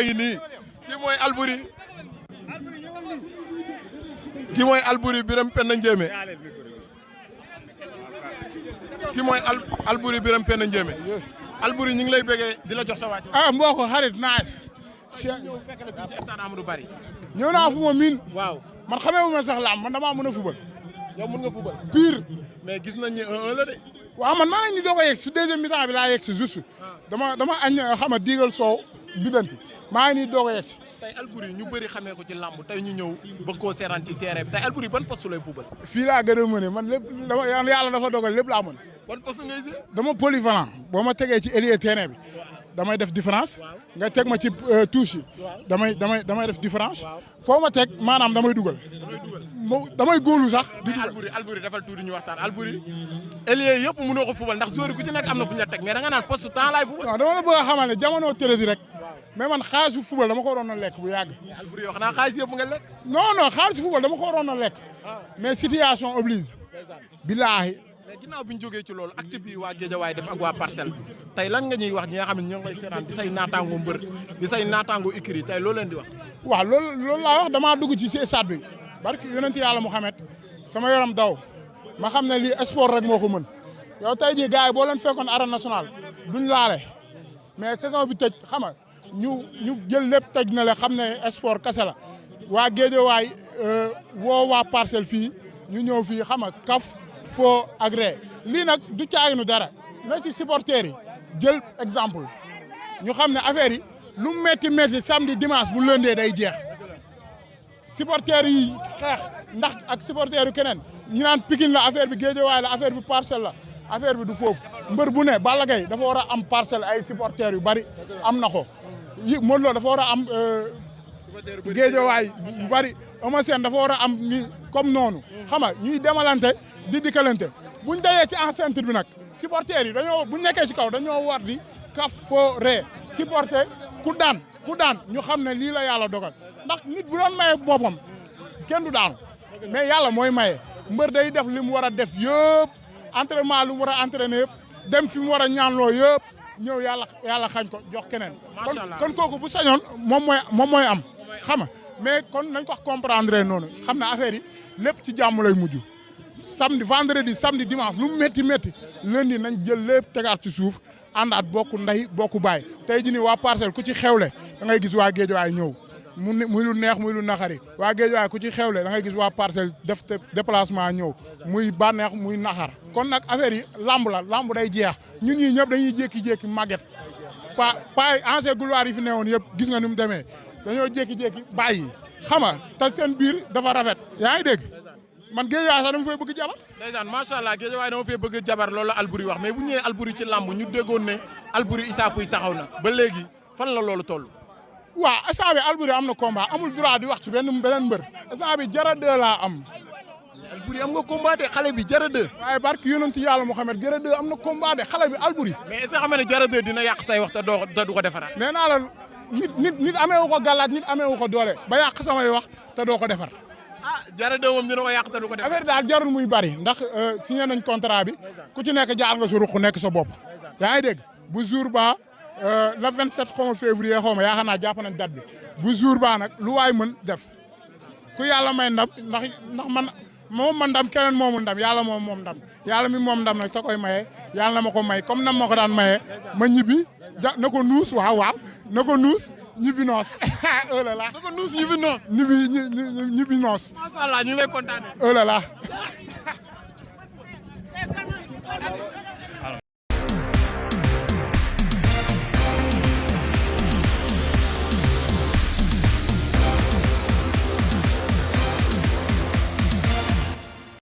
ngi nii kii mooy Alboury kii mooy Alboury Birame Penda Ndiémé kii mooy Alboury Birame Penda Ndiémé Alboury ñu ngi lay bëggee di la jox sa waaj. mbokk xarit naas. ñëw fekk la fii ci stade Amadou Barry. ñëw naa fu ma miin. waaw man xamee wu ma sax laam man damaa mën a fubal. yow mën nga fubal. pire. mais gis nañ ne 1-1 la de. waaw man maa ngi doog a yegg si deuxième mi-temps bi laa yegg si juste. dama añ xam nga diigal soow bidanti maa ngi nii doog a yegg si. tey Alboury ñu bëri xamee ko ci làmb tey ñu ñëw bëgg koo seeraan ci terrain bi tey Alboury ban poste lay fubal. fii laa gën a mëne man lépp dama yàlla dafa dogal lépp laa mën. ban poste ngay si. dama polyvalent boo ma tegee ci ailier terrain bi. damay def différence. nga teg ma ci touche yi. damay def différence. foo ma teg maanaam damay dugal. damay góolu sax. di dugal Alboury defal tuuti ñu waxtaan Alboury. ailier yëpp mënoo ko fubal ndax joueur ku ci nekk am na fu ñu la teg mais da nga naan poste temps laay fubal. waaw dama la bëgg a xamal ne jamono tërëdi rek. mais man xaalisu fubal dama ko waroon a lekk bu yàgg. mais Alboury yoo xanaa xaalis yëpp nga lekk. non xaalisu fubal dama ko waroon a lekk. mais situation oblige. billaahi. mais ginnaaw bi ñu jógee ci loolu acte bi waa Guédiawaye def ak waa Parcelles tey lan nga ñuy wax ñi nga xam ne ñoo ngi lay seetaan di say naataango mbër di say naataango écurie tey loo leen di wax. waaw loolu laa wax damaa dugg ci stade bi barki yonent yàlla Muhammad sama yaram daw ma xam ne lii sport rek moo ko mën yow tey jii gars yi boo leen fekkoon arène nationale duñ laale mais saison bi tëj xam nga ñu jël lépp tëj na la xam ne sport kese la waa Guédiawaye woo waa Parcelles fii ñu ñëw fii xam nga kaf foo agré lii nag du caaginu dara mais ci supporters yi jël exemple ñu xam ne affaire yi lu métti samedi dimanche bu lëndee day jeex supporters yi xeex ndax ak supporters yu keneen ñu naan Pikine la affaire bi Guédiawaye la affaire bi Parcelles la affaire bi du foofu mbër bu ne Balla Gaye dafa war a am Parcelles ay supporters yu bari am na ko yi Modou Lo dafa war a am Guédiawaye yu bari Eumeu Sène dafa war a am ni comme noonu xam nga ñuy demalante di dikkalante buñ dayee ci enceinte bi nag supporters yi dañoo buñ nekkee ci kaw dañoo war di kaf foo ree supporter ku daan ñu xam ne lii la yàlla dogal ndax nit bu doon maye boppam kenn du daanu mais yàlla mooy maye mbër day def li mu war a def yëpp entraînement lu mu war a entraîner yëpp dem fi mu war a ñaanloo yëpp ñëw yàlla xañ ko jox keneen kon kooku bu sañoon moom mooy am xam nga mais kon nañ ko comprendre noonu xam ne affaire yi lépp ci jàmm lay mujj samedi vendredi samedi dimanche lu métti lundi nañ jël lépp tegaat ci suuf àndaat bokku ndey bokku baay tey jii nii waa Parcelles ku ci xewle da ngay gis waa Guédiawaye ñëw muy lu neex muy lu naxari waa Guédiawaye ku ci xewle da ngay gis waa Parcelles def déplacement ñëw muy bànneex muy naxar kon nag affaire yi lamb day jeex ñun ñii ñëpp dañuy jékki-jékki màgget pa ancien gloire yi fi newoon yëpp gis nga ni mu demee dañoo jékki-jékki bàyyi xam nga te seen biir dafa rafet yaa ngi dégg man Guédiawaye sax dama fay bëgg jabar. ndeysaan macha allah Guédiawaye dama fay bëgg jabar loolu la Alboury wax mais bu ñëwee Alboury ci làmb ñu déggoon ne Alboury Issa Pouye taxaw na ba léegi fan la loolu toll. waaw instant bi Alboury am na combat amul droit di wax ci beneen mbër instant bi Jara 2 laa am. Alboury am nga combat de xale bi Jara 2. waaye barki yonent yàlla Muhammad Jara 2 am na combat de xale bi Alboury. mais est-ce que xam nga ne Jara 2 dina yàq say wax te du ko defaraat. nee naa la nit amee wu ko gàllaat nit amee wu ko doole ba yàq samay wax te doo ko defar. Jara 2 moom dina ko yàq te du ko def. affaire daal jarul muy bari ndax signé nañ contrat bi ku ci nekk jaar nga sa ruq nekk sa bopp. yaa ngi dégg bu jour ba le 27 février xaw ma yaakaar naa jàpp nañ date bi bu jour ba nag lu waay mën def ku yàlla may ndam ndax man ndam keneen moomul ndam yàlla moom ndam yàlla mi moom ndam nag sa koy maye yàlla na ma ko may comme nam ma ko daan maye ma ñibbi na ko nuus waaw na ko nuus. ñibbi noos oh là là. dafa nuus ñibbi noos. ñibbi noos. macha allah ñu ngi lay kontaanee. oh là là.